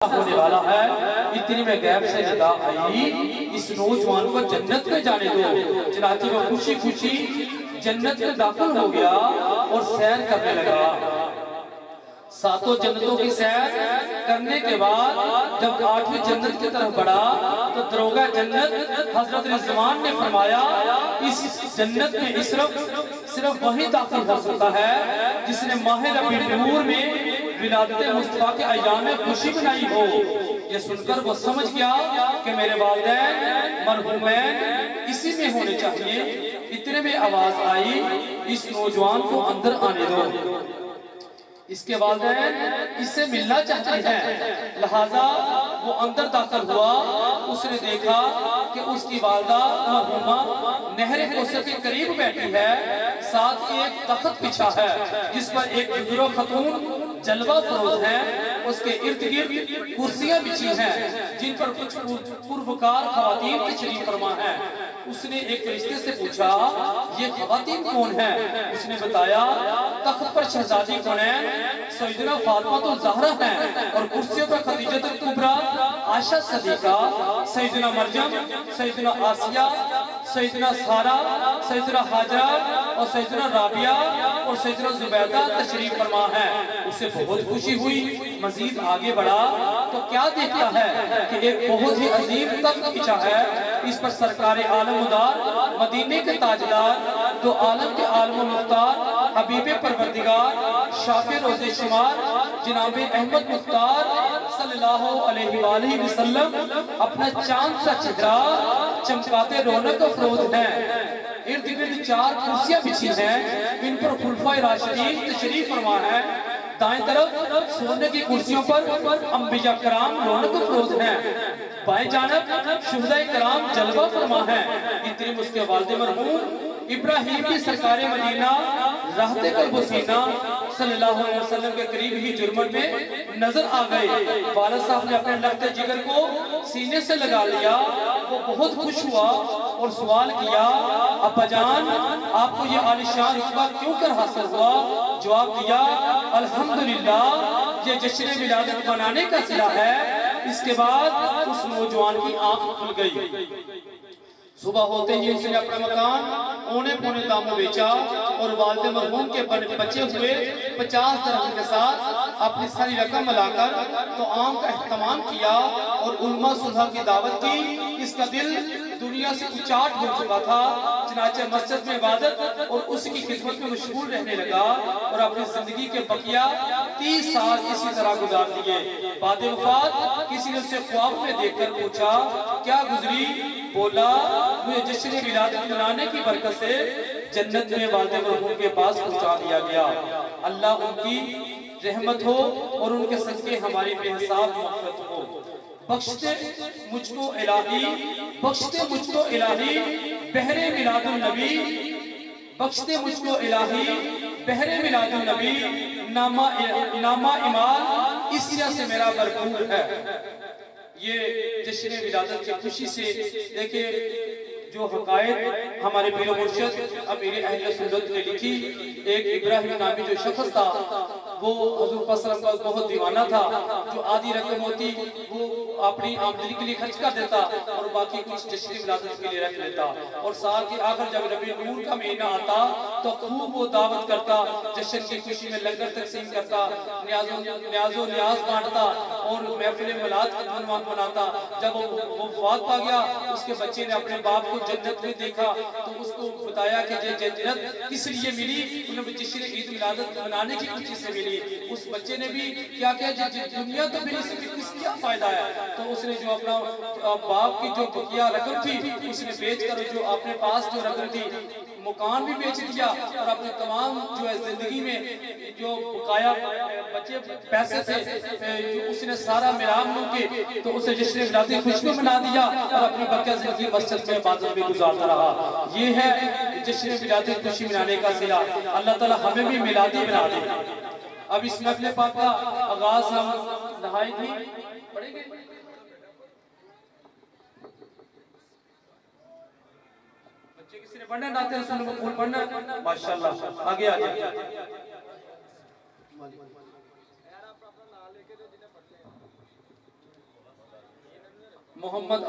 होने वाला है। इतनी में गैब से निदा आई, इस नौजवान को जन्नत में जाने दो। चनाची वो खुशी खुशी जन्नत में दाखिल हो गया और सैर करने लगा। सातों जन्नतों की सैर करने के बाद जब 8वीं जन्नत की तरफ बढ़ा तो दरोगा जन्नत हजरत रिजवान ने फरमाया, इस जन्नत में सिर्फ वही दाखिल हो सकता है जिसने माह रबीउल नूर में विलादत मुस्तफा के अय्याम में खुशी मनाई हो। ये सुनकर वो समझ गया कि मेरे वालिदैन मरहूमैन इसी में होने चाहिए। इतने में आवाज आई, इस नौजवान को अंदर आने दो, इसके वालिदैन इससे मिलना चाहते हैं। लिहाजा वो अंदर दाखिल हुआ। उसने देखा कि उसकी वालदा मरहूमा नहर कौसर के करीब बैठी है, साथ एक तख्त बिछा है जिस पर एक बुजुर्ग खतून जलवा फरोज है। उसके इर्द गिर्द कुर्सियां बिछी हैं जिन पर कुछ पुरवकार खवातीन तशरीफ फरमा है। उसने एक फरिश्ते से पूछा, ये खवातीन कौन है? उसने बताया, तख्त पर शहजादी कौनैन सैयदना फातिमा ज़हरा है और कुर्सियों पर खदीजतुल कुबरा, आयशा सदीका, सैयदना मरयम, सैयदना आसिया, सैयदना सारा, सैयदना हाजरा और सैयदना राबिया और सैयदना जुबैदा तशरीफ फरमा है। उसे बहुत खुशी हुई। मजीद आगे बढ़ा तो क्या देखता है कि एक बहुत ही अजीम तख्त बिछा है। इस पर सरकार आलमदार मदीने के ताजदार दो आलम के आलम मुख्तार हबीबे परवरदिगार शाफे रोज़े शुमार जनाबे अहमद मुख्तार सल्लल्लाहु अलैहि वसल्लम अपना चांद सा चेहरा चमकाते रौनक अफरोज है। इर्द गिर्द 4 कुर्सियां बिछी हैं, इन पर खुलफाए राशिदीन तशरीफ फरमा है। दाएं तरफ सोने की कुर्सियों पर अंबिया कराम रौनक अफरोज हैं, बाएं जानब शुहदाए कराम जलवा फरमा है। इतने उसके वालिद मरहूम इब्राहिम की सरकारे मदीना रहते कल्बुसीना सल्लल्लाहु अलैहि वसल्लम के करीब ही जुर्मन में नजर आ गए। वालिद साहब ने अपने लफ्ते जिगर को सीने से लगा लिया। वो बहुत खुश हुआ और सवाल किया, अब्बा जान आपको ये आलिशान रुतबा क्यों कर हासिल हुआ? जवाब दिया, अल्हम्दुलिल्लाह ये जश्न विलादत मनाने का सिला है। इसके बाद उस नौजवान की आंख खुल गई। सुबह होते ही उसने अपना मकान औने पौने दामों बेचा और वालिद मरहूम के बचे हुए 50 दरहम के साथ अपनी सारी रकम मिलाकर तो आम का एहतमाम किया और उल्मा सुलह की दावत की। इसका दिल दुनिया से उचाट हो चुका था। चनाचे मस्जिद में इबादत और उसकी खिदमत में मशगूल रहने लगा और अपनी जिंदगी के बकिया 30 साल इसी तरह गुजार दिए। बाद वफात किसी ने उसे ख्वाब में देखकर पूछा, क्या गुजरी? बोला, मुझे जश्न विलादत मनाने की बरकत से जन्नत में वालिद मरहूम के पास पहुंचा दिया गया। अल्लाह उनकी रहमत हो और उनके सदके हमारी बेहिसाब मग़फ़िरत हो। बख्शते मुझको इलाही, बख्शते मुझको इलाही बहरे मिलादुन नबी, बख्शते मुझको इलाही बहरे मिलादुन नबी, नामा इमाल इसिया से मेरा भरपूर है। ये जश्न विलादत की खुशी से देखिए जो हकायत हमारे पीर मुर्शिद अमीर अहले सुन्नत ने लिखी। एक इब्राहिम नामी जो शख्स था वो हुजूर पाक सल्लल्लाहु अलैहि वसल्लम का बहुत दीवाना था। जो आधी रकम होती वो अपनी आमदनी के लिए खर्च कर देता और बाकी कुछ जश्न विलादत के लिए रख लेता। और साल के आखिर जब रबीउल नूर का महीना आता तो खूब वो दावत करता, जश्न की खुशी में लंगर तकसीम करता, न्याज़ो न्याज बांटता और महफिल मिलाद मनाता। जब वो वफात पा गया उसके बच्चे ने अपने बाप को जन्नत में देखा तो उसको बताया कि ये जन्नत किस लिए मिली। उन्हें जश्न ईद मिलादत मनाने की खुशी से मिली। उस बच्चे ने भी क्या किया, दुनिया तो मिली, इसमें क्या फायदा है? तो उसने जो अपना बाप की जो बकिया रकम थी उसने बेचकर जो अपने पास जो रकम थी मकान भी बेच दिया और अपने तमाम जो है जिंदगी में जो बकाया बचे पैसे थे जो उसने सारा मिलाम के तो उसे जश्न विलादत खुशी मना दिया और अपनी बकिया जिंदगी मस्जिद में इबादत में गुजारता रहा। ये है जश्न विलादत खुशी मनाने का सिला। अल्लाह ताला हमें भी मिलादी बना दे। अब इस महफिल पाक का आगाज हम नहाई थी पढ़ेंगे। बच्चे किसी ने पढ़ना नाते रसूल मकबूल पढ़ना माशाल्लाह आगे आ जाए। मोहम्मद